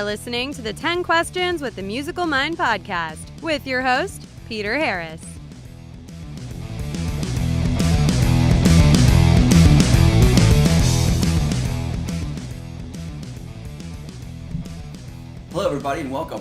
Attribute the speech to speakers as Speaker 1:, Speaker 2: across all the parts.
Speaker 1: listening to the 10 Questions with the Musical Mind podcast with your host, Peter Harris.
Speaker 2: Hello everybody and welcome.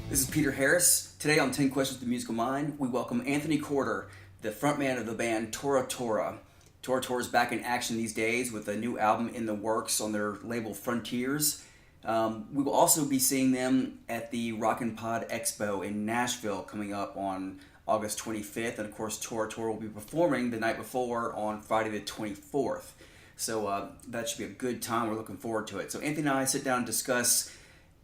Speaker 2: This is Peter Harris. Today on 10 Questions with the Musical Mind, we welcome Anthony Corder, the frontman of the band Tora Tora. Tora Tora is back in action these days with a new album in the works on their label Frontiers. We will also be seeing them at the Rockin' Pod Expo in Nashville coming up on August 25th. And of course, Tora Tora will be performing the night before on Friday the 24th. So that should be a good time. We're looking forward to it. So Anthony and I sit down and discuss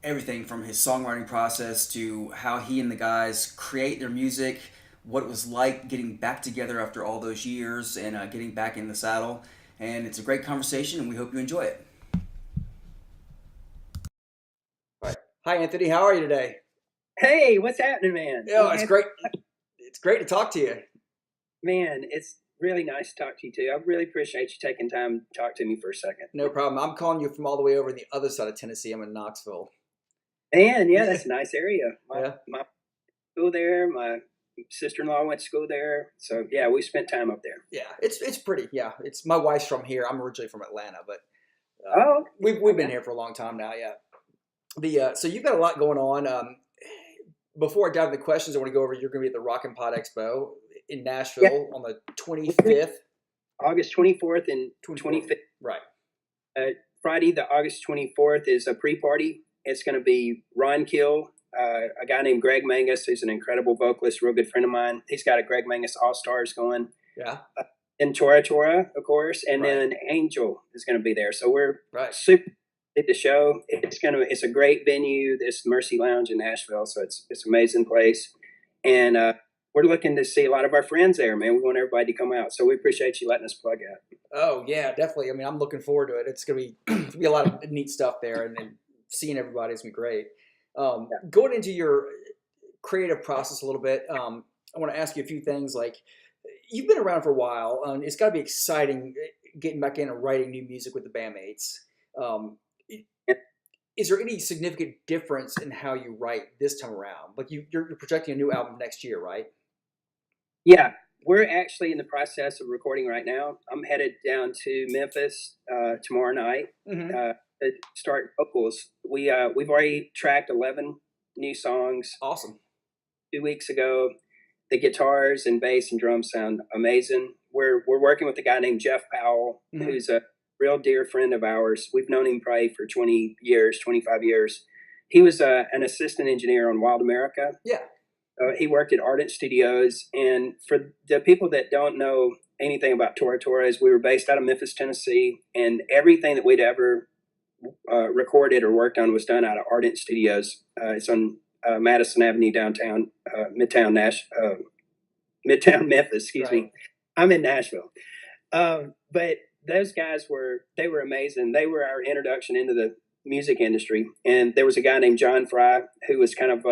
Speaker 2: everything from his songwriting process to how he and the guys create their music, what it was like getting back together after all those years and getting back in the saddle. And it's a great conversation and we hope you enjoy it. All right. Hi, Anthony. How are you today?
Speaker 3: Hey, what's happening, man?
Speaker 2: Yeah, it's great. It's great to talk to you.
Speaker 3: Man, it's really nice to talk to you too. I really appreciate you taking time to talk to me for a second.
Speaker 2: No problem. I'm calling you from all the way over the other side of Tennessee. I'm in Knoxville.
Speaker 3: Man, yeah, that's a nice area.
Speaker 2: My
Speaker 3: school there, my sister-in-law went to school there. So yeah, we spent time up there.
Speaker 2: Yeah, it's pretty. Yeah, it's my wife's from here. I'm originally from Atlanta, but we've been here for a long time now. Yeah. So you've got a lot going on. Before I dive into the questions, I want to go over. You're going to be at the Rockin' Pod Expo in Nashville on the 25th,
Speaker 3: August 24th and 25th.
Speaker 2: Right.
Speaker 3: Friday, the August 24th is a pre-party. It's going to be Ron Kill, a guy named Greg Mangus, who's an incredible vocalist, real good friend of mine. He's got a Greg Mangus All-Stars going.
Speaker 2: Yeah.
Speaker 3: And Tora Tora, of course, and then Angel is going to be there. So we're super at the show. It's a great venue. This Mercy Lounge in Nashville, so it's an amazing place. And we're looking to see a lot of our friends there, man. We want everybody to come out. So we appreciate you letting us plug out.
Speaker 2: Oh, yeah, definitely. I mean, I'm looking forward to it. It's going to be a lot of neat stuff there, and then seeing everybody is going to be great. Going into your creative process a little bit, I want to ask you a few things. Like, you've been around for a while, and it's got to be exciting getting back in and writing new music with the bandmates. Is there any significant difference in how you write this time around? Like you're projecting a new album next year, right?
Speaker 3: Yeah, we're actually in the process of recording right now. I'm headed down to Memphis tomorrow night to start vocals. We've already tracked 11 new songs.
Speaker 2: Awesome.
Speaker 3: 2 weeks ago, the guitars and bass and drums sound amazing. We're working with a guy named Jeff Powell, who's a real dear friend of ours. We've known him probably for 20 years, 25 years. He was an assistant engineer on Wild America.
Speaker 2: Yeah.
Speaker 3: He worked at Ardent Studios. And for the people that don't know anything about Tora Tora, we were based out of Memphis, Tennessee. And everything that we'd ever recorded or worked on was done out of Ardent Studios. It's on Madison Avenue downtown, Midtown Memphis, excuse me. I'm in Nashville. But those guys were amazing. They were our introduction into the music industry. And there was a guy named John Fry who was kind of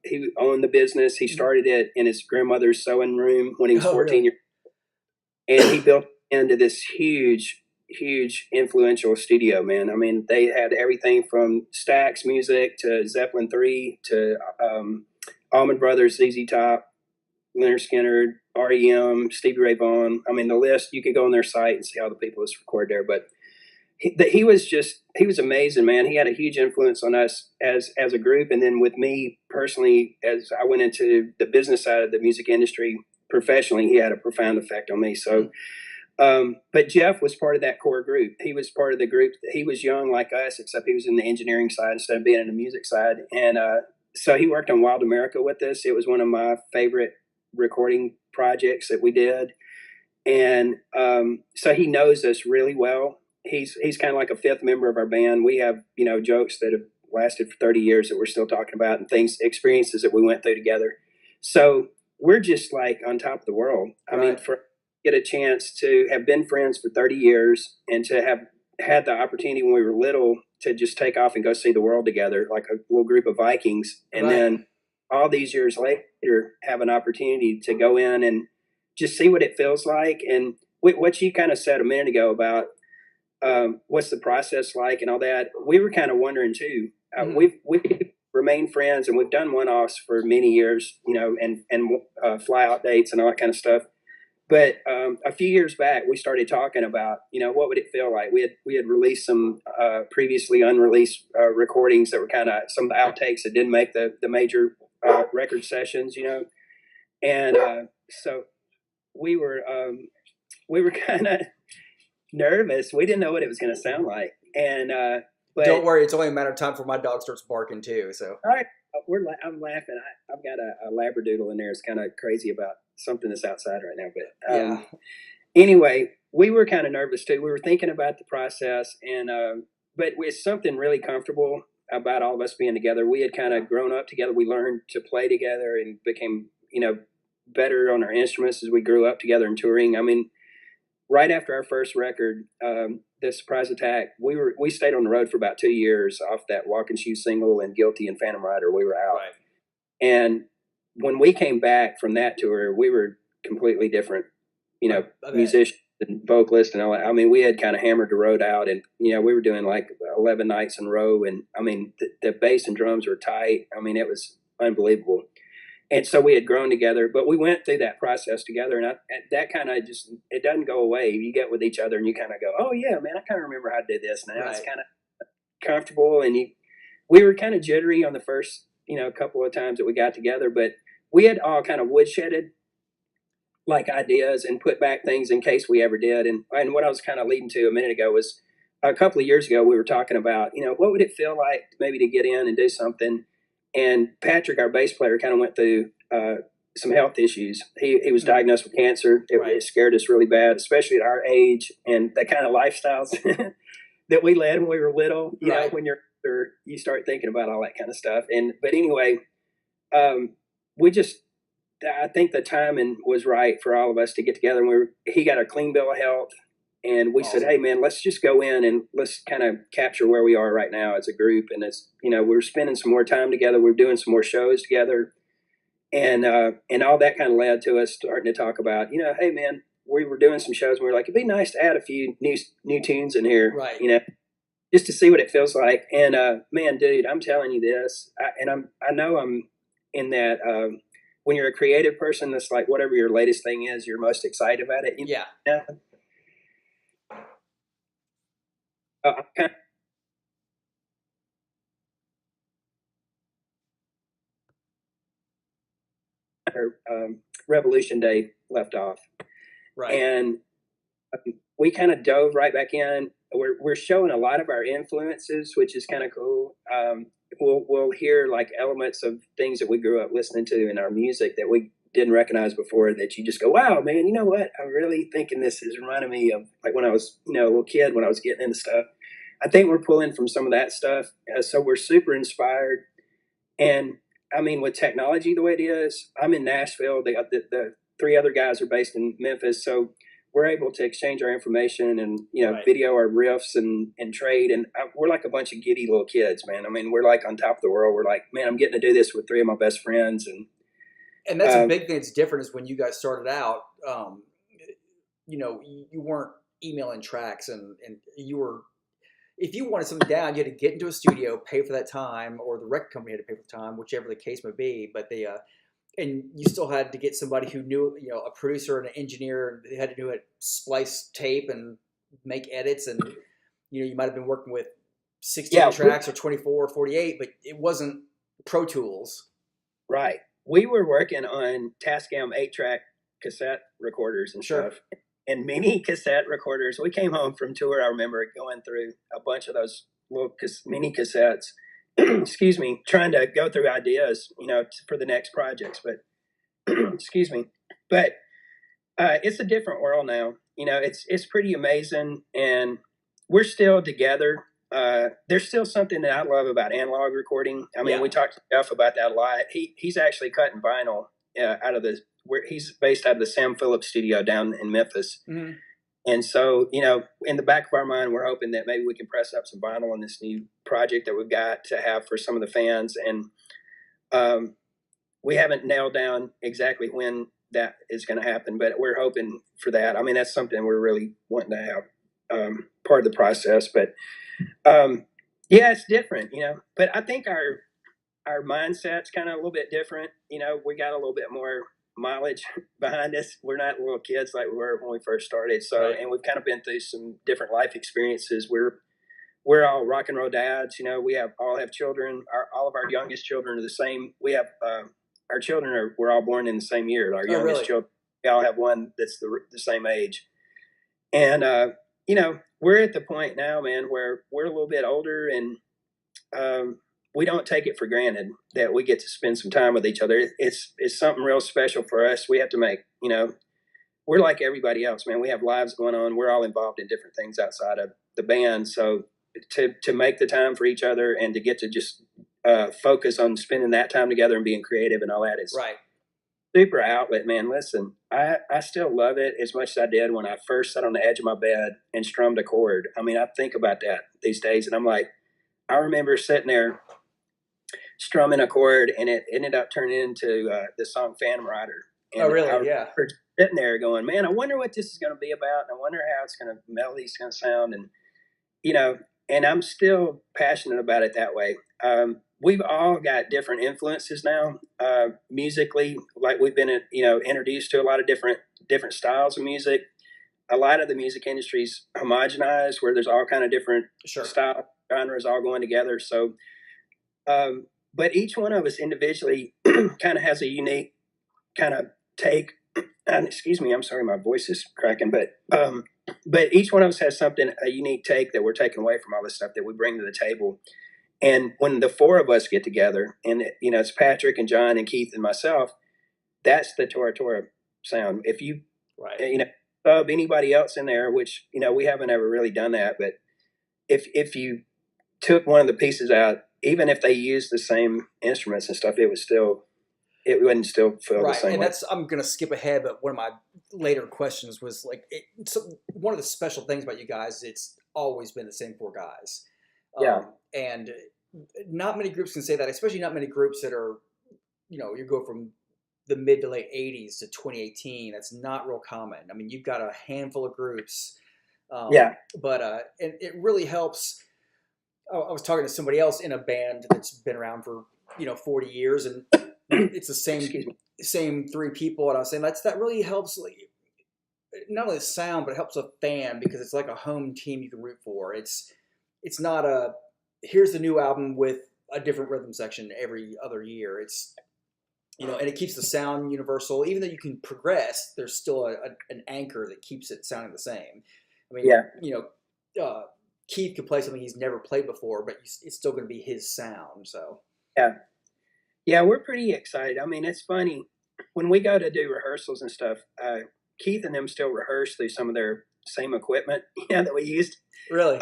Speaker 3: he owned the business. He started it in his grandmother's sewing room when he was 14 years old. And he built into this huge influential studio, man. I mean, they had everything from Stax Music to Zeppelin 3 to Allman Brothers, ZZ Top, Leonard Skinner, REM, Stevie Ray Vaughan. I mean, the list, you could go on their site and see all the people that's recorded there. But he was amazing, man. He had a huge influence on us as a group. And then with me personally, as I went into the business side of the music industry professionally, he had a profound effect on me. So, but Jeff was part of that core group. He was part of the group. He was young like us, except he was in the engineering side instead of being in the music side. And so he worked on Wild America with us. It was one of my favorite recording projects that we did. And so he knows us really well. He's kind of like a fifth member of our band. We have, jokes that have lasted for 30 years that we're still talking about and experiences that we went through together. So we're just like on top of the world. I mean, get a chance to have been friends for 30 years and to have had the opportunity when we were little to just take off and go see the world together, like a little group of Vikings. And then all these years later, have an opportunity to go in and just see what it feels like. And what you kind of said a minute ago about what's the process like and all that, we were kind of wondering too. we've remained friends, and we've done one-offs for many years, and fly out dates and all that kind of stuff. But a few years back, we started talking about, what would it feel like? We had released some previously unreleased recordings that were kind of some of the outtakes that didn't make the major record sessions, and so we were kind of nervous. We didn't know what it was going to sound like, and but
Speaker 2: don't worry, it's only a matter of time before my dog starts barking too. So
Speaker 3: all right, I'm laughing. I've got a labradoodle in there. It's kind of crazy about something that's outside right now, but anyway, we were kind of nervous too. We were thinking about the process, and but with something really comfortable about all of us being together. We had kind of grown up together. We learned to play together and became better on our instruments as we grew up together and touring. I mean, right after our first record, The Surprise Attack, we stayed on the road for about 2 years off that Walk and Shoe single and Guilty and Phantom Rider. We were out.
Speaker 2: Right.
Speaker 3: And when we came back from that tour, we were completely different, musicians and vocalists and all that. I mean, we had kind of hammered the road out, and, we were doing like 11 nights in a row. And I mean, the bass and drums were tight. I mean, it was unbelievable. And so we had grown together, but we went through that process together, and that kind of it doesn't go away. You get with each other and you kind of go, oh yeah, man, I kind of remember how I did this. Now It's kind of comfortable. And we were kind of jittery on the first, couple of times that we got together, but we had all kind of woodshedded like ideas and put back things in case we ever did. And what I was kind of leading to a minute ago was a couple of years ago, we were talking about, what would it feel like maybe to get in and do something. And Patrick, our bass player, kind of went through some health issues. He was diagnosed with cancer. It scared us really bad, especially at our age and the kind of lifestyles that we led when we were little. You know, when you start thinking about all that kind of stuff. But anyway, I think the timing was right for all of us to get together. And he got a clean bill of health. And we said, hey, man, let's just go in and let's kind of capture where we are right now as a group. And it's, we're spending some more time together. We're doing some more shows together. And all that kind of led to us starting to talk about, hey, man, we were doing some shows and we were like, it'd be nice to add a few new tunes in here, just to see what it feels like. And man, dude, I'm telling you this, I know I'm in that when you're a creative person, that's like whatever your latest thing is, you're most excited about it. Revolution Day left off, and we kind of dove right back in. We're showing a lot of our influences, which is kind of cool. We'll hear like elements of things that we grew up listening to in our music that we didn't recognize before, that you just go, wow, man, you know what? I'm really thinking this is reminding me of like when I was, a little kid, when I was getting into stuff. I think we're pulling from some of that stuff. So we're super inspired. And I mean, with technology the way it is, I'm in Nashville. The three other guys are based in Memphis. So we're able to exchange our information and, video our riffs and trade. And we're like a bunch of giddy little kids, man. I mean, we're like on top of the world. We're like, man, I'm getting to do this with three of my best friends.
Speaker 2: And that's a big thing that's different is when you guys started out, you weren't emailing tracks and you were, if you wanted something down, you had to get into a studio, pay for that time, or the record company had to pay for the time, whichever the case may be. But and you still had to get somebody who knew, a producer and an engineer. They had to do it, splice tape and make edits. And, you might have been working with 16 tracks or 24 or 48, but it wasn't Pro Tools.
Speaker 3: Right. We were working on Tascam 8-track cassette recorders and stuff. And mini cassette recorders. We came home from tour. I remember going through a bunch of those little mini cassettes, excuse me, trying to go through ideas, for the next projects. But, excuse me, but it's a different world now. It's pretty amazing, and we're still together. There's still something that I love about analog recording. I mean, we talked to Jeff about that a lot. He's actually cutting vinyl where he's based out of the Sam Phillips studio down in Memphis. Mm-hmm. And so, in the back of our mind, we're hoping that maybe we can press up some vinyl on this new project that we've got to have for some of the fans. And we haven't nailed down exactly when that is going to happen, but we're hoping for that. I mean, that's something we're really wanting to have part of the process. But Yeah, it's different, but I think our mindset's kind of a little bit different. We got a little bit more mileage behind us. We're not little kids like we were when we first started. So,
Speaker 2: Right.
Speaker 3: and we've kind of been through some different life experiences. We're all rock and roll dads. We all have children. All of our youngest children are the same. We have our children we're all born in the same year. Our
Speaker 2: Oh,
Speaker 3: youngest
Speaker 2: really?
Speaker 3: children, we all have one that's the same age. And we're at the point now, man, where we're a little bit older, and we don't take it for granted that we get to spend some time with each other. It's something real special for us. We have to make, we're like everybody else, man. We have lives going on. We're all involved in different things outside of the band. So to make the time for each other and to get to just focus on spending that time together and being creative and all that is
Speaker 2: Right.
Speaker 3: super outlet, man. Listen, I still love it as much as I did when I first sat on the edge of my bed and strummed a chord. I mean, I think about that these days, and I'm like, I remember sitting there strumming a chord, and it ended up turning into the song Phantom Rider. And
Speaker 2: Oh, really?
Speaker 3: I
Speaker 2: Yeah.
Speaker 3: sitting there going, man, I wonder what this is going to be about. And I wonder how it's going to, melody's going to sound. And, and I'm still passionate about it that way. We've all got different influences now, musically. Like we've been, introduced to a lot of different styles of music. A lot of the music industry's homogenized, where there's all kind of different style genres all going together. So, but each one of us individually kind of has a unique kind of take. And excuse me, I'm sorry, my voice is cracking, but each one of us has a unique take that we're taking away from all this stuff that we bring to the table. And when the four of us get together, and it's Patrick and John and Keith and myself, that's the Tora Tora sound. If you, sub anybody else in there, which we haven't ever really done that, but if you took one of the pieces out, even if they used the same instruments and stuff, it wouldn't still feel the same.
Speaker 2: And
Speaker 3: way.
Speaker 2: I'm going to skip ahead, but one of my later questions was like, one of the special things about you guys, it's always been the same four guys. And not many groups can say that, especially not many groups that are, you go from the mid to late 80s to 2018. That's not real common. I mean, you've got a handful of groups. But and it really helps. I was talking to somebody else in a band that's been around for 40 years, and it's the same three people, and I was saying that really helps, like, not only the sound, but it helps a fan because it's like a home team you can root for. It's not here's the new album with a different rhythm section every other year. It's and it keeps the sound universal. Even though you can progress, there's still an anchor that keeps it sounding the same. I mean, Keith could play something he's never played before, but it's still going to be his sound. So
Speaker 3: yeah, we're pretty excited. I mean, it's funny when we go to do rehearsals and stuff. Keith and them still rehearse through some of their same equipment, that we used.
Speaker 2: Really?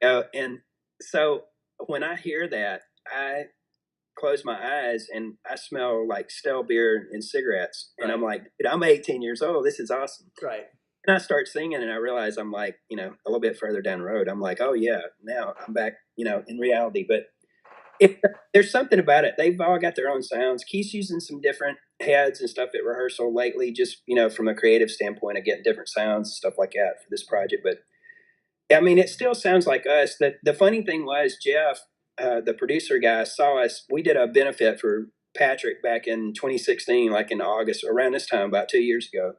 Speaker 3: And so when I hear that, I close my eyes and I smell like stale beer and cigarettes, and I'm like, dude, I'm 18 years old. This is awesome.
Speaker 2: Right.
Speaker 3: And I start singing, and I realize I'm like, a little bit further down the road. I'm like, oh yeah, now I'm back, in reality. But there's something about it. They've all got their own sounds. Keith's using some different heads and stuff at rehearsal lately, just, from a creative standpoint of getting different sounds, stuff like that for this project. But I mean, it still sounds like us. The funny thing was Jeff, the producer guy, saw us. We did a benefit for Patrick back in 2016, like in August, around this time, about 2 years ago.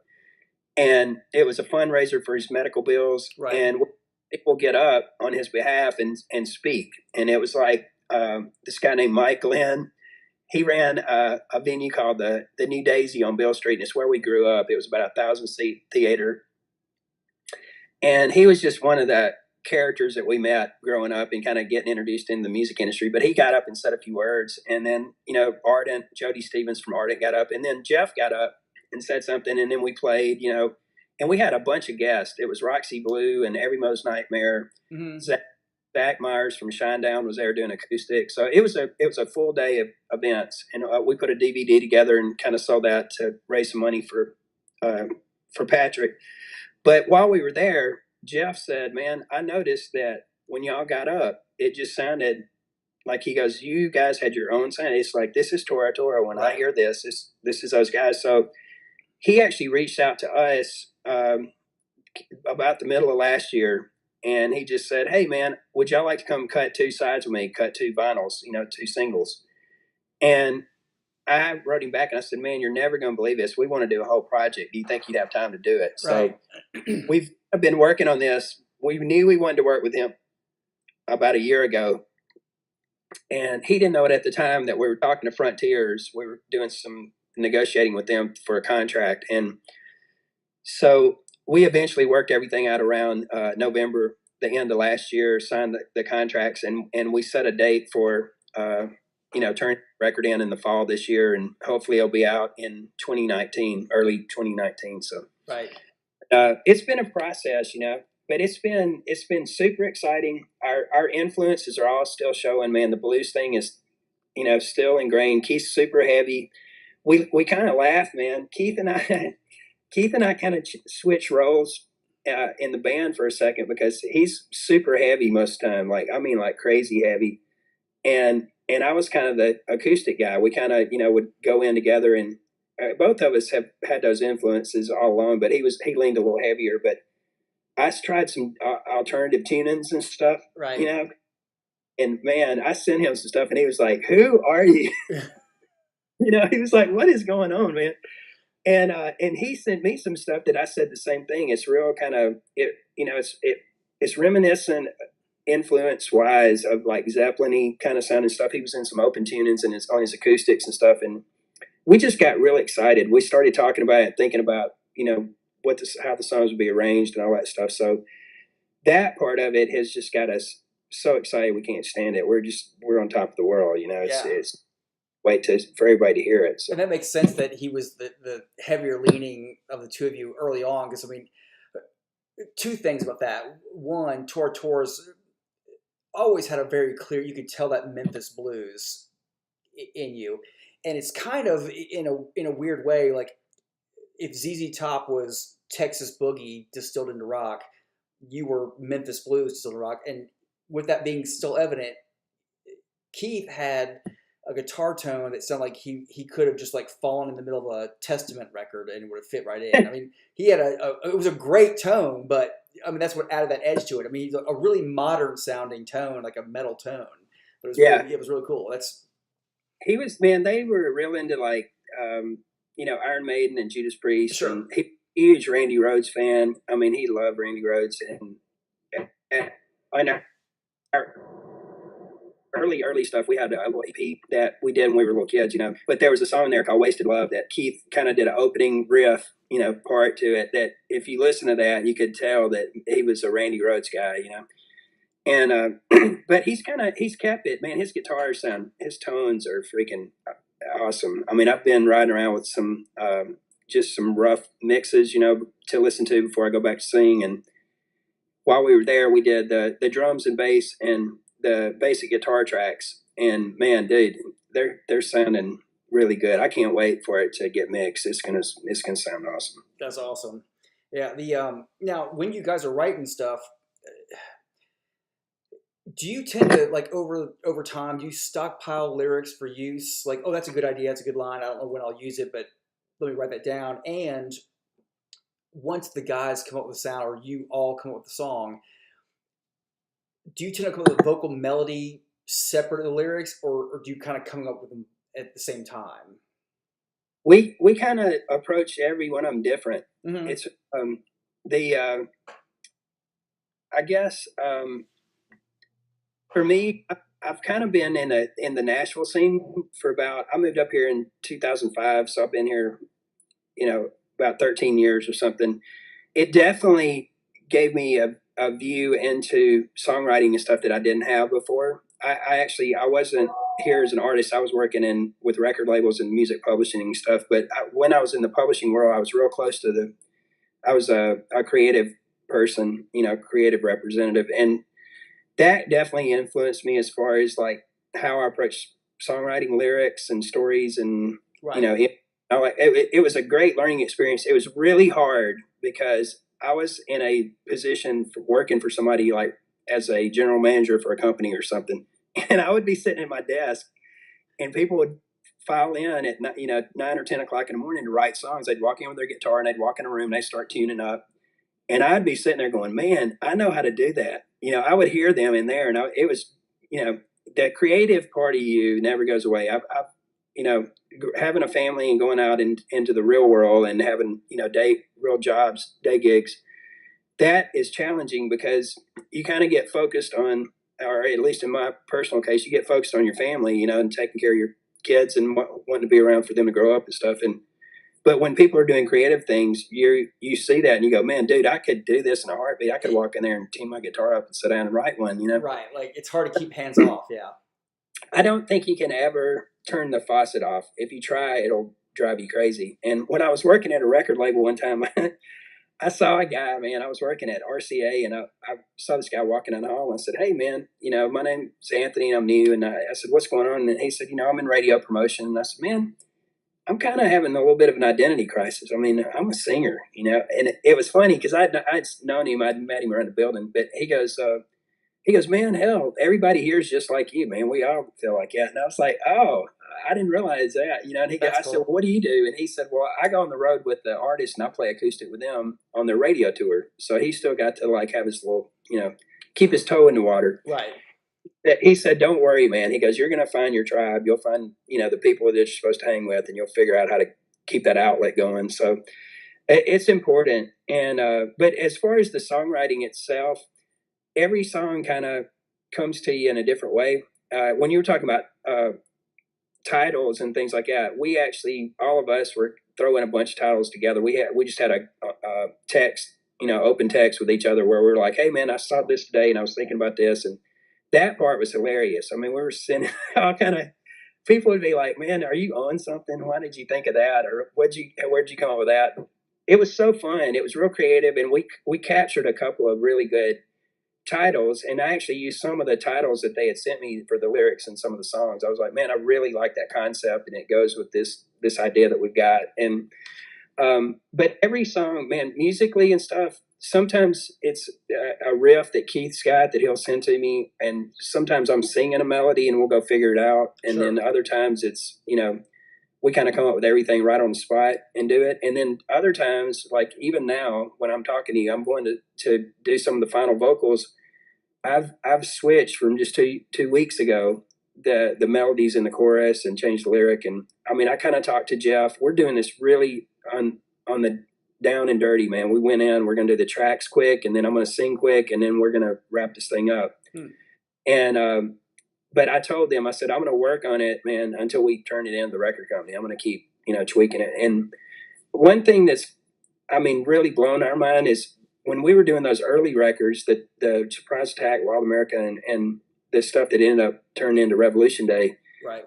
Speaker 3: And it was a fundraiser for his medical bills.
Speaker 2: Right.
Speaker 3: And people get up on his behalf and speak. And it was like this guy named Mike Lynn. He ran a venue called the New Daisy on Bill Street. And it's where we grew up. It was about 1,000-seat theater. And he was just one of the characters that we met growing up and kind of getting introduced in the music industry. But he got up and said a few words. And then, Ardent, Jody Stevens from Ardent got up. And then Jeff got up and said something. And then we played, and we had a bunch of guests. It was Roxy Blue and Every Mo's Nightmare.
Speaker 2: Mm-hmm.
Speaker 3: Zach Myers from Shinedown was there doing acoustic. So it was a full day of events. And we put a DVD together and kind of sold that to raise some money for Patrick. But while we were there, Jeff said, man, I noticed that when y'all got up, it just sounded like, he goes, you guys had your own sound. It's like, this is Tora Tora. When I hear this is those guys. So he actually reached out to us about the middle of last year and he just said, "Hey man, would y'all like to come cut 2 sides with me, cut 2 vinyls, 2 singles?" And I wrote him back and I said, "Man, you're never going to believe this. We want to do a whole project. Do you think you'd have time to do it?"
Speaker 2: Right.
Speaker 3: So we've been working on this. We knew we wanted to work with him about a year ago, and he didn't know it at the time that we were talking to Frontiers. We were doing some negotiating with them for a contract, and so we eventually worked everything out around November, the end of last year, signed the contracts, and we set a date for turn the record in the fall this year, and hopefully it'll be out in 2019, early 2019. So
Speaker 2: right,
Speaker 3: it's been a process, but it's been super exciting. Our influences are all still showing, man. The blues thing is, still ingrained. Keith's super heavy. We kind of laugh, man. Keith and I kind of switch roles in the band for a second, because he's super heavy most of the time, like crazy heavy, and I was kind of the acoustic guy. We kind of would go in together, and both of us have had those influences all along. But he leaned a little heavier. But I tried some alternative tunings and stuff,
Speaker 2: right.
Speaker 3: And man, I sent him some stuff, and he was like, "Who are you?" He was like, "What is going on, man?" And he sent me some stuff that I said the same thing. It's real kind of it's reminiscent, influence wise, of like Zeppelin-y kind of sounding stuff. He was in some open tunings and on his acoustics and stuff, and we just got really excited. We started talking about it, thinking about how the songs would be arranged and all that stuff. So that part of it has just got us so excited we can't stand it. We're on top of the world. It's for everybody to hear it. So.
Speaker 2: And that makes sense that he was the heavier leaning of the two of you early on, because two things about that. One, Tora Tora's always had a very clear, you could tell that Memphis blues in you, and it's kind of in a weird way, like if ZZ Top was Texas boogie distilled into rock, you were Memphis blues distilled into rock. And with that being still evident, Keith had a guitar tone that sounded like he could have just like fallen in the middle of a Testament record and it would have fit right in. He had it was a great tone, but that's what added that edge to it. He's a really modern sounding tone, like a metal tone, but it was really cool.
Speaker 3: He was, man, they were real into like, Iron Maiden and Judas Priest.
Speaker 2: Sure.
Speaker 3: And huge Randy Rhoads fan. He loved Randy Rhoads, and I know our early stuff. We had a little EP that we did when we were little kids, but there was a song there called Wasted Love that Keith kind of did an opening riff, part to it, that if you listen to that, you could tell that he was a Randy Rhoads guy, and, but he's kept it, man. His guitars his tones are freaking awesome. I've been riding around with some, just some rough mixes, to listen to before I go back to sing. And while we were there, we did the drums and bass and the basic guitar tracks. And man, dude, they're sounding really good. I can't wait for it to get mixed. It's gonna sound awesome.
Speaker 2: That's awesome. Yeah. Now when you guys are writing stuff, do you tend to, like, over time, do you stockpile lyrics for use? Like, oh, that's a good idea, that's a good line, I don't know when I'll use it, but let me write that down. And once the guys come up with the sound, or you all come up with the song, do you tend to come up with a vocal melody separate of the lyrics, or do you kind of come up with them at the same time?
Speaker 3: We kind of approach every one of them different. Mm-hmm. It's I guess for me, I've kind of been in the Nashville scene for I moved up here in 2005, so I've been here, about 13 years or something. It definitely gave me a view into songwriting and stuff that I didn't have before. I wasn't here as an artist. I was working with record labels and music publishing and stuff. But when I was in the publishing world, I was real close to I was a creative person, creative representative. And that definitely influenced me as far as like how I approach songwriting, lyrics and stories. And,
Speaker 2: right.
Speaker 3: It was a great learning experience. It was really hard because I was in a position for working for somebody, like as a general manager for a company or something. And I would be sitting at my desk and people would file in at 9 or 10 o'clock in the morning to write songs. They'd walk in with their guitar and they'd walk in a room and they'd start tuning up. And I'd be sitting there going, man, I know how to do that. I would hear them in there, and it was, that creative part of you never goes away. I've having a family and going out into the real world and having, real jobs, day gigs, that is challenging because you kind of get focused on, or at least in my personal case, you get focused on your family, and taking care of your kids and wanting to be around for them to grow up and stuff. But when people are doing creative things, you see that and you go, man, dude, I could do this in a heartbeat. I could walk in there and tune my guitar up and sit down and write one,
Speaker 2: Right. Like it's hard to keep hands off. Yeah.
Speaker 3: I don't think you can ever turn the faucet off. If you try, it'll drive you crazy. And when I was working at a record label one time, I saw a guy, man, I was working at RCA, and I saw this guy walking down the hall, and I said, hey, man, my name's Anthony, and I'm new. And I said, what's going on? And he said, I'm in radio promotion. And I said, man, I'm kind of having a little bit of an identity crisis. I mean, I'm a singer, and it was funny because I'd known him. I'd met him around the building, but he goes, man, hell, everybody here is just like you, man. We all feel like that. And I was like, oh, I didn't realize that, and I said, well, what do you do? And he said, well, I go on the road with the artist and I play acoustic with them on their radio tour. So he still got to like have his little, keep his toe in the water.
Speaker 2: Right.
Speaker 3: He said, don't worry, man. He goes, you're going to find your tribe. You'll find, the people that you're supposed to hang with, and you'll figure out how to keep that outlet going. So it's important. And, but as far as the songwriting itself, every song kind of comes to you in a different way. When you were talking about titles and things like that, we actually, all of us were throwing a bunch of titles together. We just had a text, open text with each other where we were like, hey, man, I saw this today and I was thinking about this. And that part was hilarious. I mean, we were sending all kind of, people would be like, man, are you on something? Why did you think of that? Or where'd you come up with that? It was so fun. It was real creative. And we captured a couple of really good titles, and I actually used some of the titles that they had sent me for the lyrics and some of the songs. I was like, man, I really like that concept, and it goes with this idea that we've got. And but every song, man, musically and stuff, sometimes it's a riff that Keith's got that he'll send to me, and sometimes I'm singing a melody and we'll go figure it out. And Sure. Then other times it's, we kind of come up with everything right on the spot and do it. And then other times, like even now when I'm talking to you, I'm going to do some of the final vocals. I've switched from just two weeks ago the melodies in the chorus and changed the lyric. And I mean, I kind of talked to Jeff. We're doing this really on the down and dirty, man. We went in, we're going to do the tracks quick, and then I'm going to sing quick, and then we're going to wrap this thing up. And but I told them, I said, I'm going to work on it, man, until we turn it in to the record company. I'm going to keep, tweaking it. And one thing that's, really blown our mind is when we were doing those early records, the Surprise Attack, Wild America, and the stuff that ended up turning into Revolution Day.
Speaker 2: Right.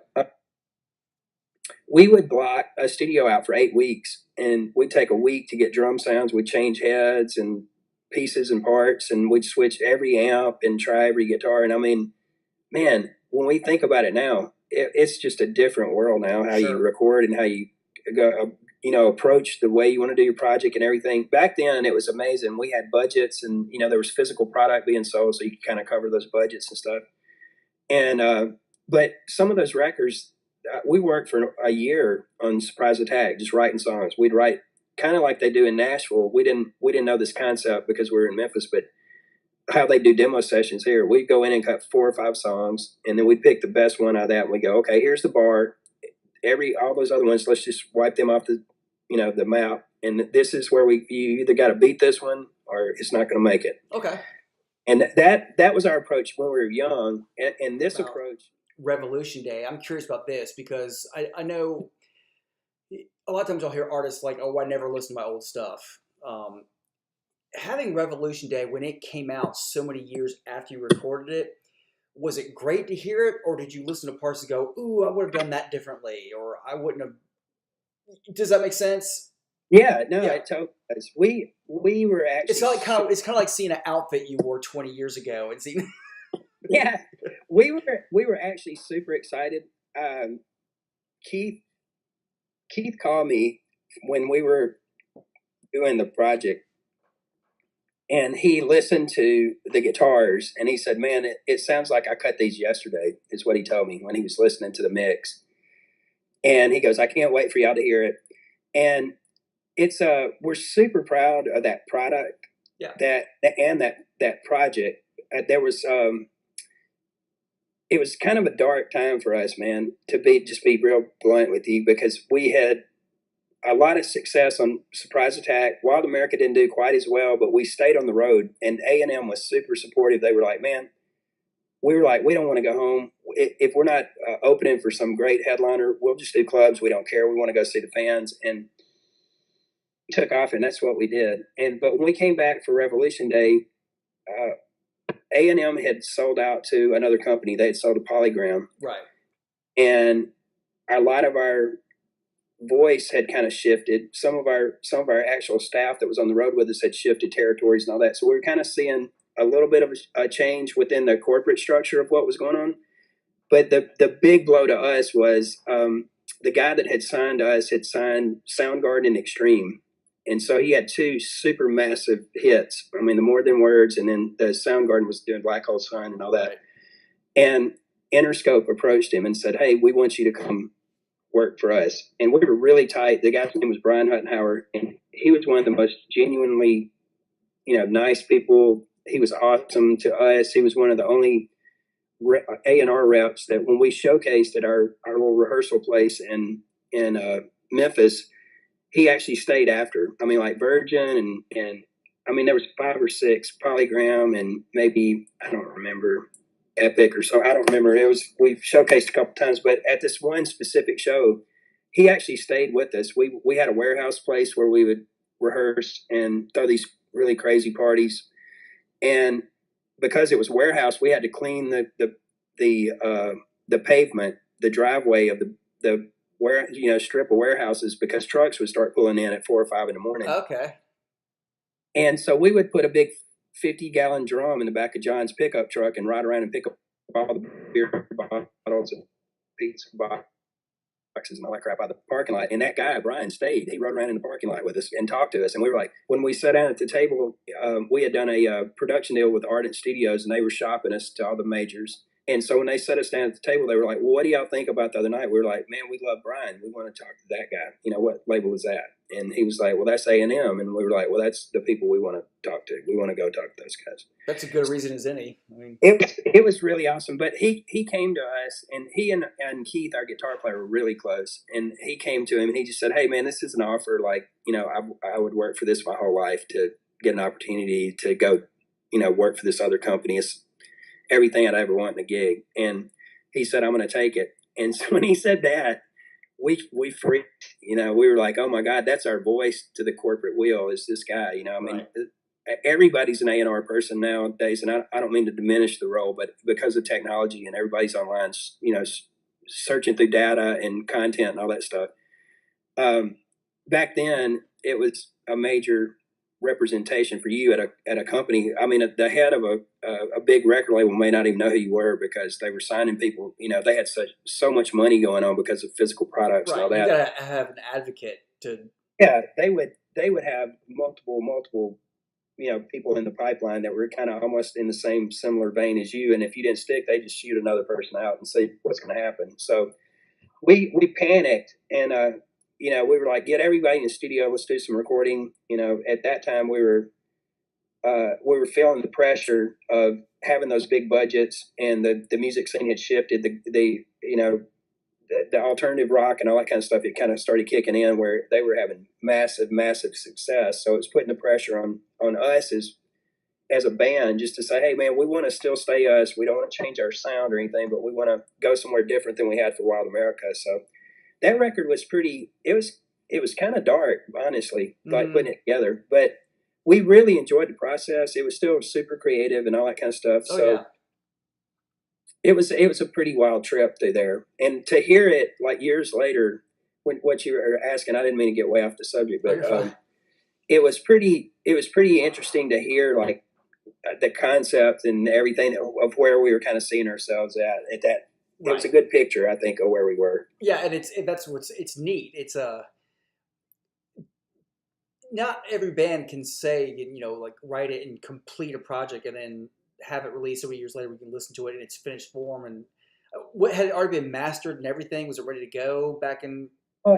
Speaker 3: We would block a studio out for 8 weeks, and we'd take a week to get drum sounds. We'd change heads and pieces and parts, and we'd switch every amp and try every guitar. And I mean, man, when we think about it now, it's just a different world now, how you record and how you go, approach the way you want to do your project and everything. Back then, it was amazing. We had budgets, and, there was physical product being sold, so you could kind of cover those budgets and stuff. And, but some of those records, we worked for a year on Surprise Attack, just writing songs. We'd write kind of like they do in Nashville. We didn't know this concept because we were in Memphis, but how they do demo sessions here, we'd go in and cut 4 or 5 songs, and then we'd pick the best one out of that, and we go, okay, here's the bar. All those other ones, let's just wipe them off the map. And this is where you either got to beat this one or it's not going to make it.
Speaker 2: Okay.
Speaker 3: And that was our approach when we were young. And this approach.
Speaker 2: Revolution Day. I'm curious about this because I know a lot of times I'll hear artists like, oh, I never listened to my old stuff. Having Revolution Day, when it came out so many years after you recorded it, was it great to hear it, or did you listen to parts and go, ooh, I would have done that differently, or I wouldn't have? Does that make sense?
Speaker 3: Yeah, no, it totally does. We were actually.
Speaker 2: It's kind of like seeing an outfit you wore 20 years ago and seeing.
Speaker 3: Yeah, we were actually super excited. Keith called me when we were doing the project, and he listened to the guitars, and he said, man, it sounds like I cut these yesterday, is what he told me when he was listening to the mix. And he goes, I can't wait for y'all to hear it. And it's we're super proud of that product. that project. There was it was kind of a dark time for us, man, to be real blunt with you, because we had a lot of success on Surprise Attack. Wild America didn't do quite as well, but we stayed on the road, and A&M was super supportive. They were like, man, we don't want to go home. If we're not opening for some great headliner, we'll just do clubs. We don't care. We want to go see the fans. And we took off, and that's what we did. But when we came back for Revolution Day, A&M had sold out to another company. They had sold to Polygram.
Speaker 2: Right.
Speaker 3: And a lot of our voice had kind of shifted. Some of our actual staff that was on the road with us had shifted territories and all that. So we were kind of seeing a little bit of a change within the corporate structure of what was going on. But the big blow to us was the guy that had signed to us had signed Soundgarden and Extreme. And so he had two super massive hits. I mean, the More Than Words, and then the Soundgarden was doing Black Hole Sun and all that. And Interscope approached him and said, hey, we want you to come work for us. And we were really tight. The guy's name was Brian Huttenhauer, and he was one of the most genuinely, nice people. He was awesome to us. He was one of the only A&R reps that when we showcased at our little rehearsal place in Memphis, he actually stayed after. I mean, like Virgin and I mean, there was 5 or 6, Polygram, and maybe, I don't remember, Epic or so. I don't remember. We've showcased a couple times, but at this one specific show, he actually stayed with us. We had a warehouse place where we would rehearse and throw these really crazy parties. And because it was warehouse, we had to clean the pavement, the driveway of the strip of warehouses, because trucks would start pulling in at 4 or 5 in the morning.
Speaker 2: Okay. And
Speaker 3: so we would put a big 50-gallon drum in the back of John's pickup truck and ride around and pick up all the beer bottles and pizza boxes and all that crap out of the parking lot. And that guy, Brian, stayed. He rode around in the parking lot with us and talked to us. And we were like, when we sat down at the table, we had done a production deal with Ardent Studios, and they were shopping us to all the majors. And so when they set us down at the table, they were like, well, what do y'all think about the other night? We were like, man, we love Brian. We want to talk to that guy. What label is that? And he was like, well, that's A&M. And we were like, well, that's the people we want to talk to. We want to go talk to those guys.
Speaker 2: That's a good reason as any. I mean,
Speaker 3: it was really awesome. But he came to us, and he and Keith, our guitar player, were really close. And he came to him, and he just said, hey, man, this is an offer. Like, I would work for this my whole life to get an opportunity to go, work for this other company. It's everything I'd ever want in a gig. And he said, I'm going to take it. And so when he said that, we freaked, we were like, oh my God, that's our voice to the corporate wheel, is this guy,
Speaker 2: Right.
Speaker 3: Everybody's an A&R person nowadays. And I don't mean to diminish the role, but because of technology and everybody's online, searching through data and content and all that stuff. Back then it was a major representation for you at a company. I mean, the head of a big record label may not even know who you were, because they were signing people. They had so much money going on because of physical products and all that.
Speaker 2: You gotta have an advocate to.
Speaker 3: Yeah, they would have multiple people in the pipeline that were kind of almost in the similar vein as you. And if you didn't stick, they just shoot another person out and see what's going to happen. So we panicked, and we were like, get everybody in the studio. Let's do some recording. At that time we were feeling the pressure of having those big budgets, and the music scene had shifted. The alternative rock and all that kind of stuff, it kind of started kicking in, where they were having massive success. So it's putting the pressure on us as a band, just to say, hey man, we want to still stay us. We don't want to change our sound or anything, but we want to go somewhere different than we had for Wild America. So that record was it was kind of dark, honestly, like putting it together, but we really enjoyed the process. It was still super creative and all that kind of stuff. It was a pretty wild trip through there. And to hear it like years later, when what you were asking, I didn't mean to get way off the subject, but it was pretty interesting to hear, like, the concept and everything of where we were kind of seeing ourselves at that. It was a good picture, I think, of where we were.
Speaker 2: Yeah, and it's neat. It's not every band can say, like, write it and complete a project and then have it released so many years later we can listen to it in its finished form. And what had already been mastered and everything? Was it ready to go back in?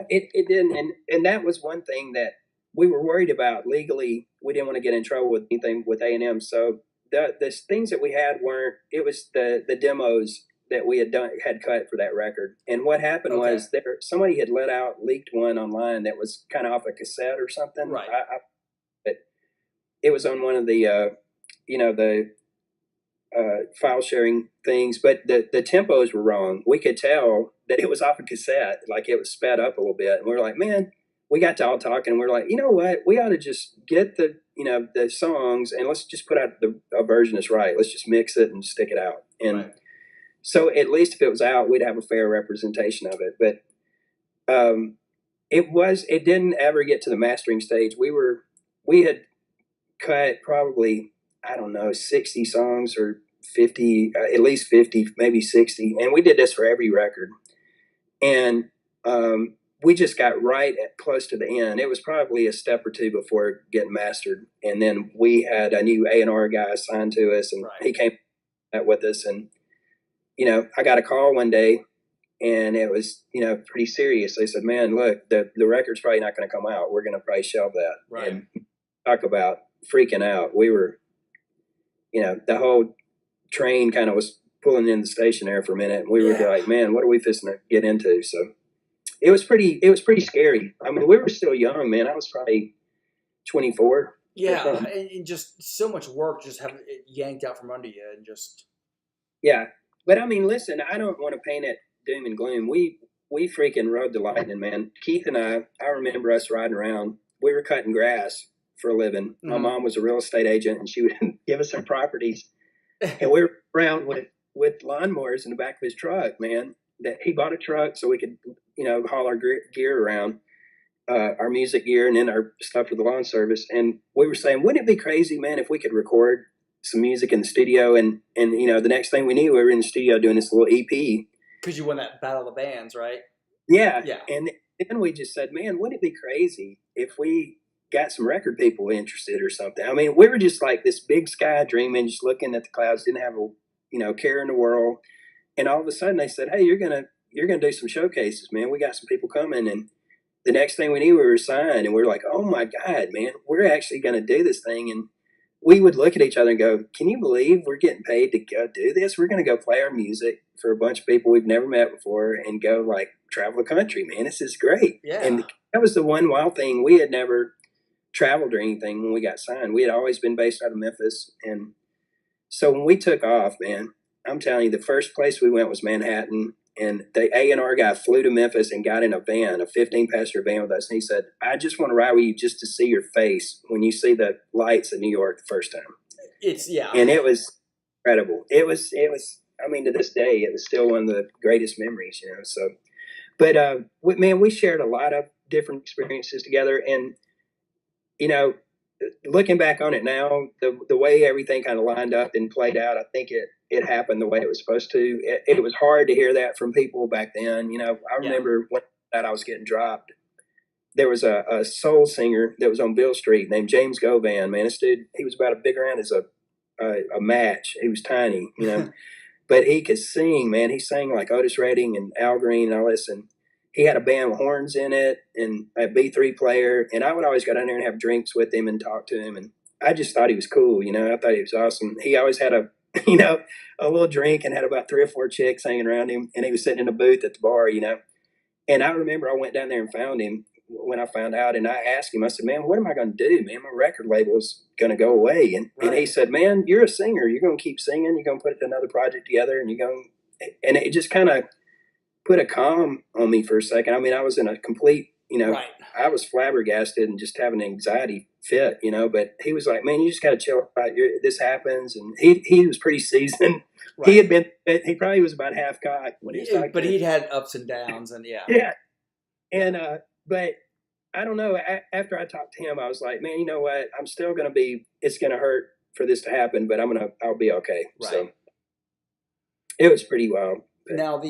Speaker 3: It didn't, and that was one thing that we were worried about legally. We didn't want to get in trouble with anything with A&M. So the things that we had weren't. It was the demos that we had cut for that record. And what happened was somebody had leaked one online that was kind of off a cassette or something.
Speaker 2: Right.
Speaker 3: But it was on one of the file sharing things, but the tempos were wrong. We could tell that it was off a cassette, like it was sped up a little bit. And we were like, man, we got to all talking. And we're like, you know what? We ought to just get the songs and let's just put out a version that's right. Let's just mix it and stick it out. And so at least if it was out, we'd have a fair representation of it. But it didn't ever get to the mastering stage. We had cut probably, I don't know, 60 songs or 50, at least 50, maybe 60. And we did this for every record. And we just got close to the end. It was probably a step or two before getting mastered. And then we had a new A&R guy assigned to us, and he came with us. And, I got a call one day, and it was, pretty serious. They said, man, look, the record's probably not going to come out. We're going to probably shelve that.
Speaker 2: Right.
Speaker 3: And talk about freaking out. We were, the whole train kind of was pulling in the station there for a minute. And we were like, man, what are we fixing to get into? So it was pretty scary. I mean, we were still young, man. I was probably 24.
Speaker 2: Yeah. And just so much work, just having it yanked out from under you and just.
Speaker 3: Yeah. But I mean, listen, I don't want to paint it doom and gloom. We freaking rode the lightning, man. Keith and I remember us riding around. We were cutting grass for a living. My mom was a real estate agent, and she would give us some properties. And we were around with lawnmowers in the back of his truck, man. That he bought a truck so we could, haul our gear around, our music gear, and then our stuff for the lawn service. And we were saying, wouldn't it be crazy, man, if we could record some music in the studio? And the next thing we knew, we were in the studio doing this little EP.
Speaker 2: Because you won that Battle of the Bands, right?
Speaker 3: Yeah. And then we just said, man, wouldn't it be crazy if we got some record people interested or something? I mean, we were just like this big sky dreaming, just looking at the clouds, didn't have a care in the world. And all of a sudden they said, hey, you're gonna do some showcases, man. We got some people coming. And the next thing we knew, we were signed, and we were like, oh my God, man, we're actually gonna do this thing. And we would look at each other and go, can you believe we're getting paid to go do this? We're going to go play our music for a bunch of people we've never met before and go travel the country, man. This is great.
Speaker 2: Yeah.
Speaker 3: And that was the one wild thing. We had never traveled or anything when we got signed. We had always been based out of Memphis. And so when we took off, man, I'm telling you, the first place we went was Manhattan. And the A&R guy flew to Memphis and got in a van, a 15-passenger van with us. And he said, I just want to ride with you just to see your face when you see the lights in New York the first time. And it was incredible. It was, I mean, to this day, it was still one of the greatest memories, so. But, man, we shared a lot of different experiences together. And, looking back on it now, the way everything kind of lined up and played out, I think it happened the way it was supposed to. It was hard to hear that from people back then. I remember when I was getting dropped. There was a soul singer that was on Bill Street named James Govan, man. This dude, he was about as big around as a match. He was tiny, but he could sing, man. He sang like Otis Redding and Al Green and all this. And he had a band with horns in it and a B3 player. And I would always go down there and have drinks with him and talk to him. And I just thought he was cool. I thought he was awesome. He always had a little drink and had about 3 or 4 chicks hanging around him. And he was sitting in a booth at the bar, And I remember I went down there and found him when I found out. And I asked him, I said, man, what am I going to do, man? My record label's going to go away. And he said, man, you're a singer. You're going to keep singing. You're going to put another project together. And and it just kind of put a calm on me for a second. I mean, I was in a complete, I was flabbergasted and just having an anxiety fit, but he was like, man, you just got to chill out. This happens. And he was pretty seasoned. Right. He probably was about half cocked when he was talking.
Speaker 2: But he'd had ups and downs and
Speaker 3: Yeah. And, but I don't know, after I talked to him, I was like, man, you know what? I'm still going to it's going to hurt for this to happen, but I'll be okay.
Speaker 2: Right.
Speaker 3: So it was pretty wild. But.
Speaker 2: Now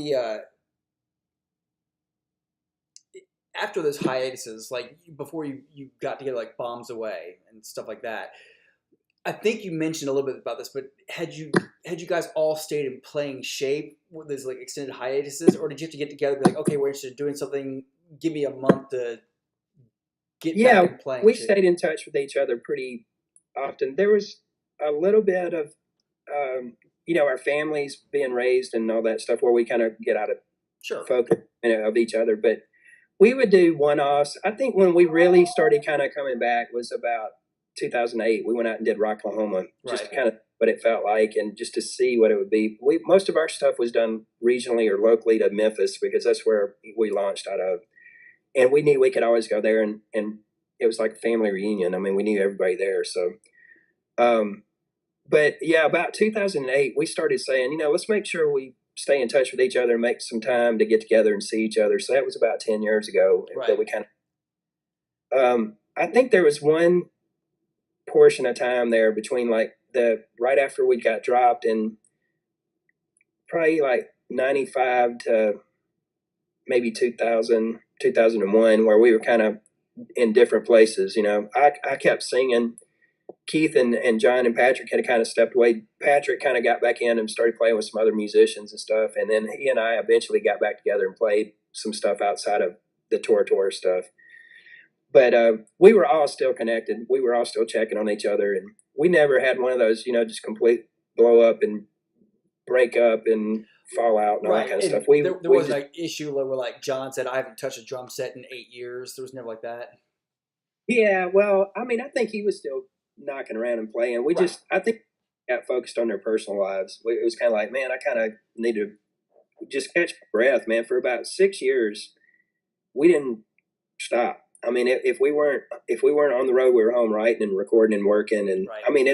Speaker 2: after those hiatuses, before you got together, Bombs Away and stuff like that, I think you mentioned a little bit about this, but had you guys all stayed in playing shape with those extended hiatuses, or did you have to get together and be like, okay, we're interested in doing something, give me a month to
Speaker 4: get
Speaker 3: Yeah,
Speaker 4: back and playing?
Speaker 3: we
Speaker 4: Too?
Speaker 3: stayed in touch with each other pretty often. There was a little bit of, our families being raised and all that stuff where we kind of get out of
Speaker 4: Sure.
Speaker 3: focus of each other. But we would do one-offs. I think when we really started kind of coming back was about 2008. We went out and did Rocklahoma, just
Speaker 4: Right.
Speaker 3: kind of what it felt like and just to see what it would be. Most of our stuff was done regionally or locally to Memphis because that's where we launched out of. And we knew we could always go there and it was like a family reunion. I mean, we knew everybody there. So, but yeah, about 2008, we started saying, let's make sure we stay in touch with each other and make some time to get together and see each other. So that was about 10 years ago that we kind of, I think there was one portion of time there between like right after we got dropped and probably like 95 to maybe 2000, 2001, where we were kind of in different places. I kept singing. Keith and John and Patrick had kind of stepped away. Patrick kind of got back in and started playing with some other musicians and stuff. And then he and I eventually got back together and played some stuff outside of the Tora Tora stuff. But we were all still connected. We were all still checking on each other. And we never had one of those, just complete blow up and break up and fall out and all that kind of stuff.
Speaker 4: There was an issue where like John said, I haven't touched a drum set in 8 years. There was never like that.
Speaker 3: Yeah, well, I mean, I think he was still knocking around and playing. I think got focused on their personal lives. It was kind of like, man, I kind of need to just catch my breath, man. For about 6 years, we didn't stop. I mean, if we weren't on the road, we were home writing and recording and working. And
Speaker 4: right.
Speaker 3: I mean,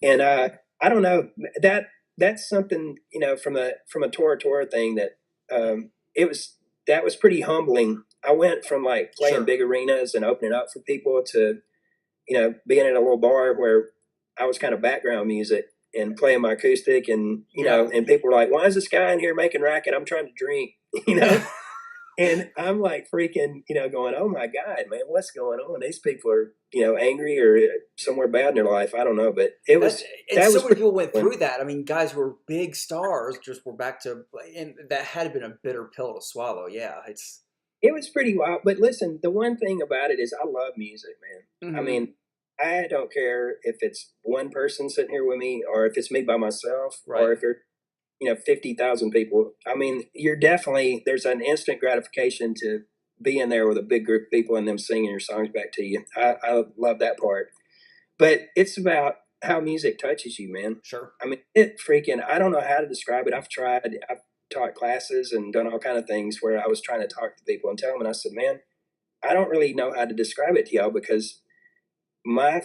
Speaker 3: I don't know, that's something, from a Tora Tora thing that that was pretty humbling. I went from like playing big arenas and opening up for people to, being in a little bar where I was kind of background music and playing my acoustic and, and people were like, why is this guy in here making racket? I'm trying to drink, and I'm like freaking, going, oh my God, man, what's going on? These people are, angry or somewhere bad in their life. I don't know, but
Speaker 4: so many people went through that. I mean, guys who were big stars just were back to, and that had been a bitter pill to swallow. Yeah.
Speaker 3: It was pretty wild. But listen, the one thing about it is I love music, man. Mm-hmm. I mean, I don't care if it's one person sitting here with me or if it's me by myself or if you're, 50,000 people. I mean, there's an instant gratification to being there with a big group of people and them singing your songs back to you. I love that part. But it's about how music touches you, man.
Speaker 4: Sure.
Speaker 3: I mean, I don't know how to describe it. I've taught classes and done all kind of things where I was trying to talk to people and tell them, and I said, man, I don't really know how to describe it to y'all because my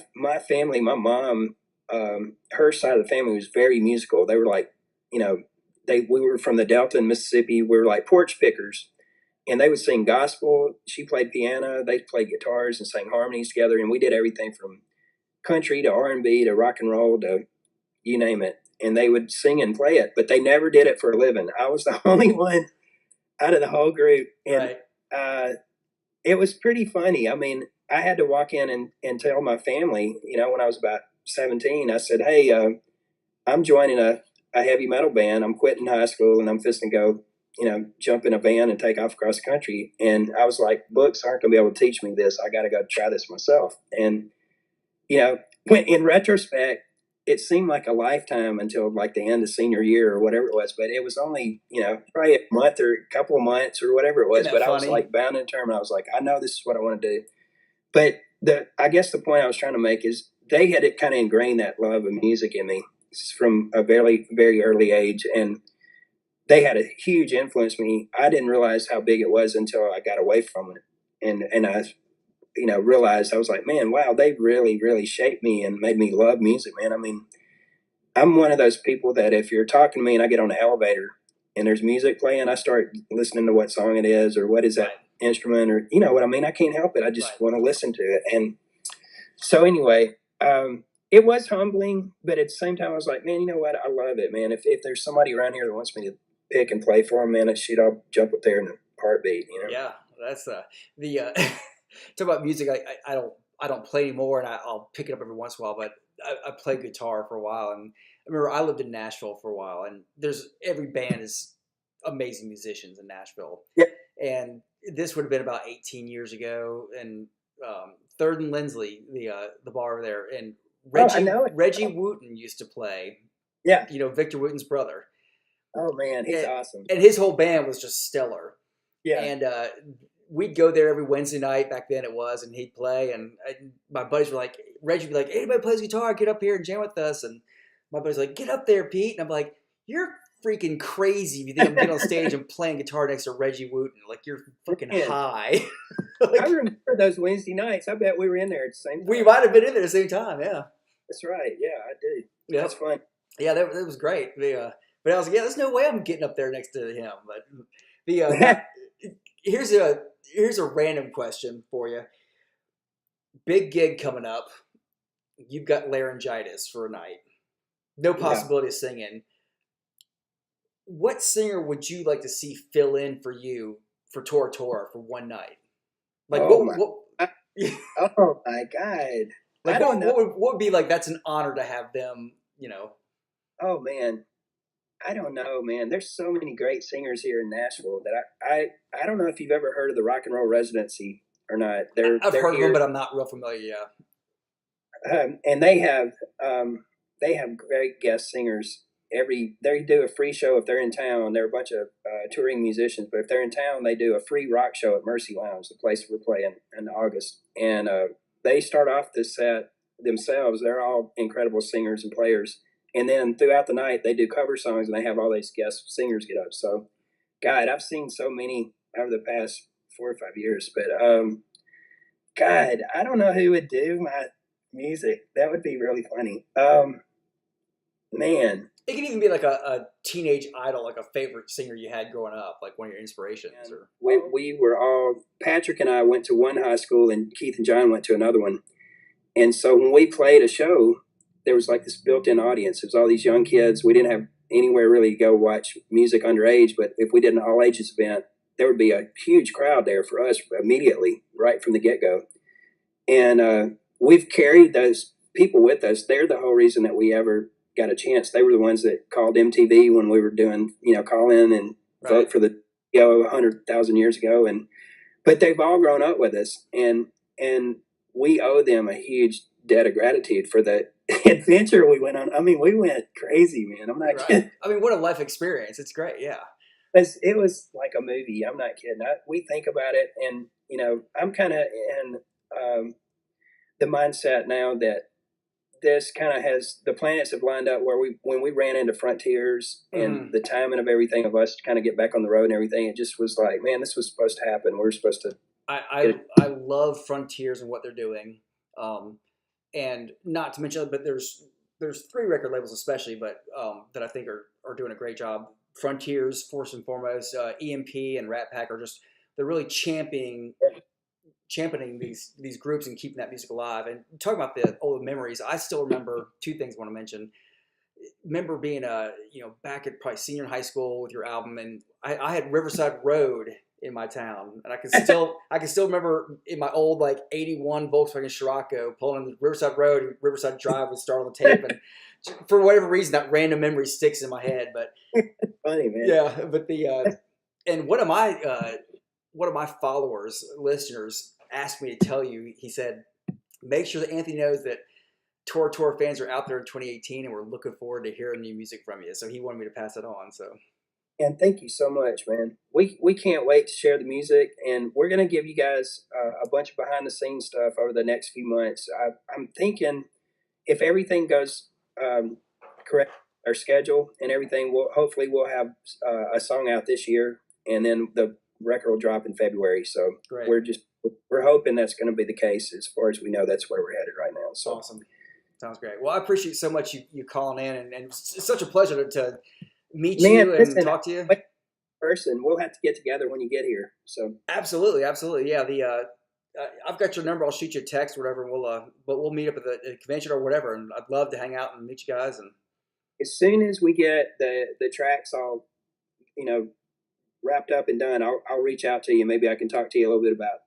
Speaker 3: family, my mom, her side of the family was very musical. They were like, we were from the Delta in Mississippi. We were like porch pickers, and they would sing gospel. She played piano. They played guitars and sang harmonies together, and we did everything from country to R&B to rock and roll to you name it. And they would sing and play it, but they never did it for a living. I was the only one out of the whole group. And it was pretty funny. I mean, I had to walk in and tell my family, when I was about 17, I said, hey, I'm joining a heavy metal band. I'm quitting high school and I'm fixing to go, jump in a van and take off across the country. And I was like, books aren't going to be able to teach me this. I got to go try this myself. And, when in retrospect, it seemed like a lifetime until like the end of senior year or whatever it was, but it was only, probably a month or a couple of months or whatever it was. But funny? I was like bound and determined. I was like, I know this is what I want to do. But I guess the point I was trying to make is they had kind of ingrained that love of music in me from a very, very early age. And they had a huge influence on me. I didn't realize how big it was until I got away from it. And I, realized, I was like, man, wow, they really, really shaped me and made me love music, man. I mean, I'm one of those people that if you're talking to me and I get on the elevator and there's music playing, I start listening to what song it is or what is that instrument or, you know what I mean? I can't help it. I just want to listen to it. And so anyway, it was humbling, but at the same time, I was like, man, you know what? I love it, man. If there's somebody around here that wants me to pick and play for them, man, I'll jump up there in a heartbeat,
Speaker 4: Yeah, that's talk about music. I don't play anymore, and I'll pick it up every once in a while. But I played guitar for a while, and I remember I lived in Nashville for a while, and every band is amazing musicians in Nashville.
Speaker 3: Yeah.
Speaker 4: And this would have been about 18 years ago, and Third and Lindsley, the bar there, and
Speaker 3: I know it.
Speaker 4: Reggie Wooten used to play.
Speaker 3: Yeah.
Speaker 4: Victor Wooten's brother.
Speaker 3: Oh man, he's awesome.
Speaker 4: And his whole band was just stellar.
Speaker 3: Yeah.
Speaker 4: And we'd go there every Wednesday night back then it was, and he'd play. And my buddies were like, Reggie would be like, anybody plays guitar, get up here and jam with us. And my buddies were like, get up there, Pete. And I'm like, you're freaking crazy if you think I'm getting on stage and playing guitar next to Reggie Wooten. Like, you're fucking high.
Speaker 3: I remember those Wednesday nights. I bet we were in there at the same time.
Speaker 4: We might have been in there at the same time, yeah.
Speaker 3: That's right. Yeah, I do.
Speaker 4: Yeah.
Speaker 3: That's fun.
Speaker 4: Yeah, that was great. But I was like, yeah, there's no way I'm getting up there next to him. But here's a random question for you. Big gig coming up. You've got laryngitis for a night. No possibility of singing. What singer would you like to see fill in for you for Tora Tora for one night? Like
Speaker 3: oh my God!
Speaker 4: Like what would be like? That's an honor to have them.
Speaker 3: Oh man, I don't know, man. There's so many great singers here in Nashville that I don't know if you've ever heard of the Rock and Roll Residency or not.
Speaker 4: I've heard of them, but I'm not real familiar. Yeah,
Speaker 3: and they have great guest singers. They do a free show if they're in town. They're a bunch of touring musicians, but if they're in town, they do a free rock show at Mercy Lounge, the place we're playing in August. And they start off the set themselves. They're all incredible singers and players. And then throughout the night, they do cover songs, and they have all these guest singers get up. So, God, I've seen so many over the past 4 or 5 years. But, God, I don't know who would do my music. That would be really funny. Man.
Speaker 4: It can even be like a teenage idol, like a favorite singer you had growing up, like one of your inspirations. Or
Speaker 3: we were all, Patrick and I went to one high school, and Keith and John went to another one. And so when we played a show, there was like this built-in audience. It was all these young kids. We didn't have anywhere really to go watch music underage, but if we did an all-ages event, there would be a huge crowd there for us immediately, right from the get-go. And we've carried those people with us. They're the whole reason that we ever got a chance. They were the ones that called MTV when we were doing, call in and vote for the 100,000 years ago. But they've all grown up with us, and we owe them a huge debt of gratitude for the adventure we went on. I mean, we went crazy, man. I'm not kidding.
Speaker 4: I mean, what a life experience. It's great. Yeah.
Speaker 3: It was like a movie. I'm not kidding. We think about it, and, I'm kind of in the mindset now that this kind of has, the planets have lined up where when we ran into Frontiers and the timing of everything of us to kind of get back on the road and everything, it just was like, man, this was supposed to happen. We were supposed to.
Speaker 4: I love Frontiers and what they're doing. And not to mention, but there's 3 record labels especially, but that I think are doing a great job. Frontiers, first and foremost, EMP and Rat Pack they're really championing these groups and keeping that music alive. And talking about the old memories, I still remember 2 things I want to mention. Remember being back at probably senior in high school with your album, and I had Riverside Road in my town, and I can still remember in my old like 81 Volkswagen Scirocco pulling on the Riverside Road, and Riverside Drive would start on the tape, and for whatever reason that random memory sticks in my head. But
Speaker 3: funny, man.
Speaker 4: Yeah, but and one of my followers, listeners, asked me to tell you. He said, make sure that Anthony knows that Tora Tora fans are out there in 2018, and we're looking forward to hearing new music from you. So he wanted me to pass it on. So.
Speaker 3: And thank you so much, man. We can't wait to share the music, and we're going to give you guys a bunch of behind-the-scenes stuff over the next few months. I'm thinking if everything goes correct, our schedule and everything, hopefully we'll have a song out this year, and then the record will drop in February. So
Speaker 4: great.
Speaker 3: We're hoping that's going to be the case. As far as we know, that's where we're headed right now. So
Speaker 4: awesome. Sounds great. Well, I appreciate so much you calling in, and it's such a pleasure to meet you and talk to you.
Speaker 3: Person, we'll have to get together when you get here. So
Speaker 4: absolutely. Yeah. I've got your number. I'll shoot you a text, or whatever. But we'll meet up at the convention or whatever. And I'd love to hang out and meet you guys. And
Speaker 3: as soon as we get the tracks all, wrapped up and done, I'll reach out to you. Maybe I can talk to you a little bit about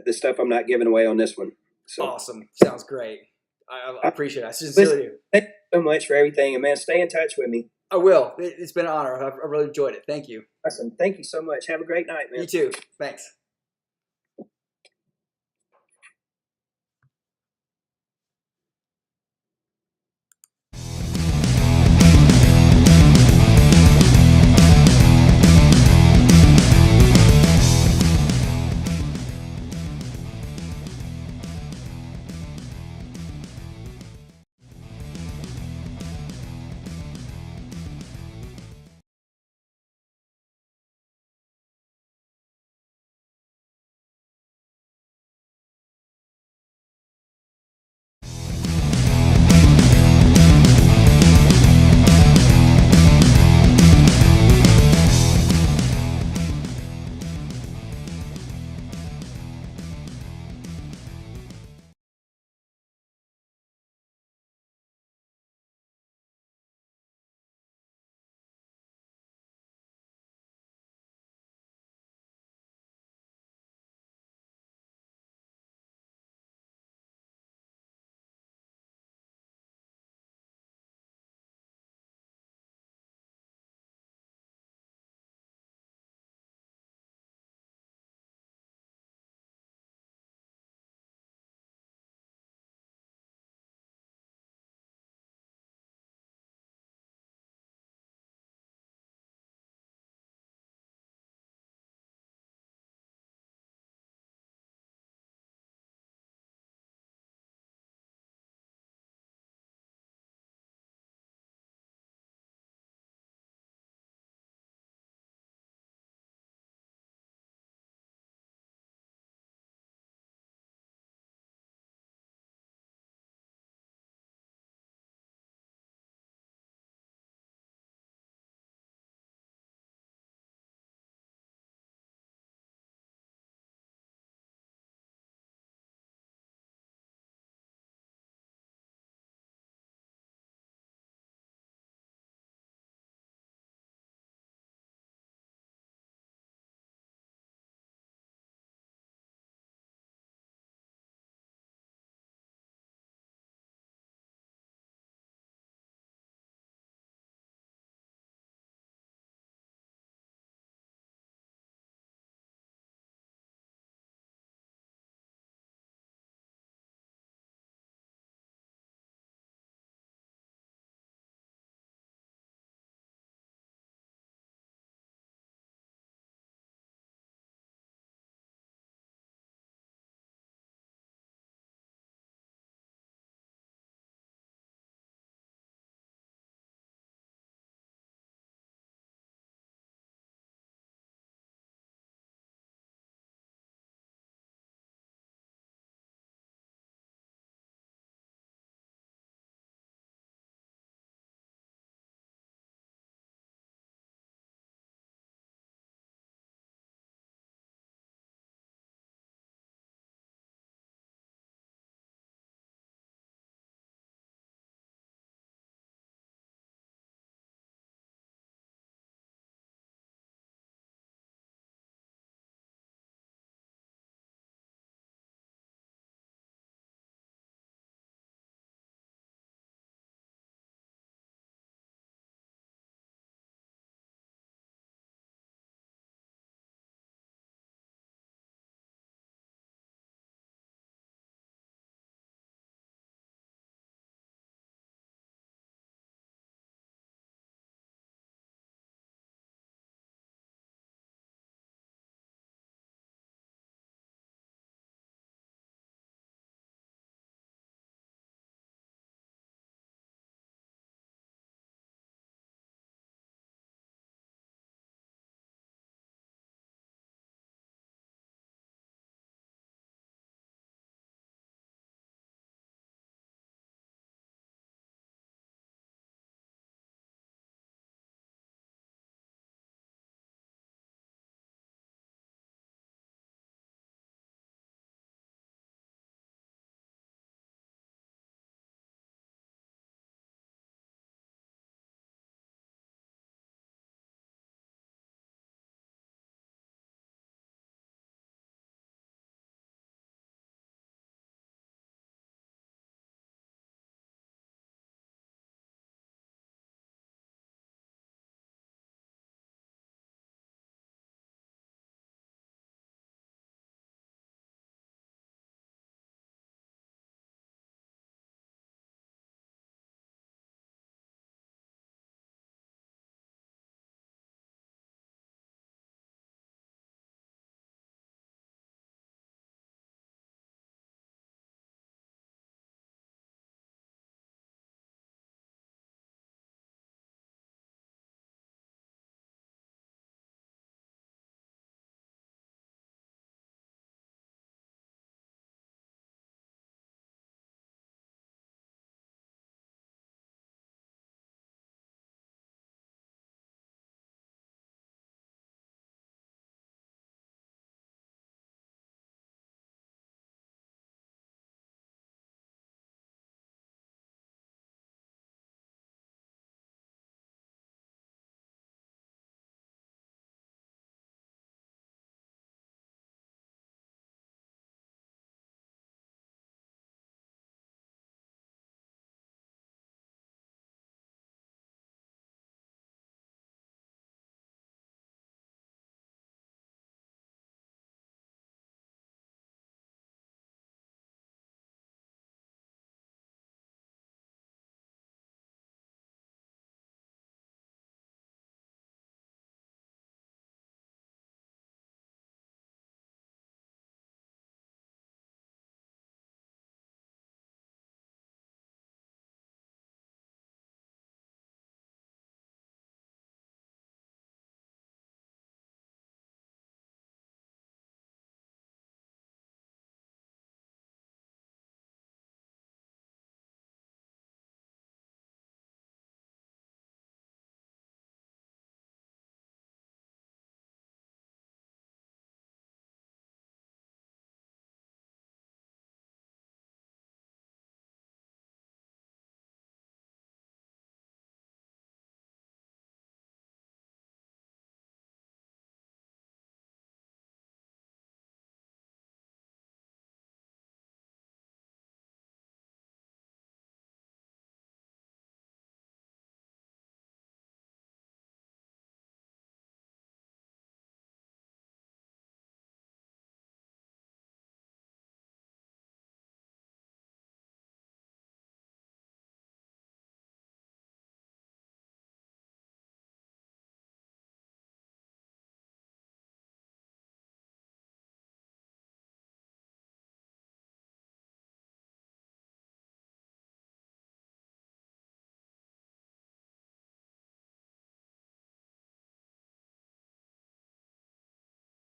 Speaker 3: the stuff I'm not giving away on this one. So
Speaker 4: awesome. Sounds great. I appreciate it. I sincerely do.
Speaker 3: Thank you so much for everything, and man, stay in touch with me.
Speaker 4: I will. It's been an honor. I've really enjoyed it. Thank you.
Speaker 3: Awesome. Thank you so much. Have a great night, man.
Speaker 4: You too. Thanks.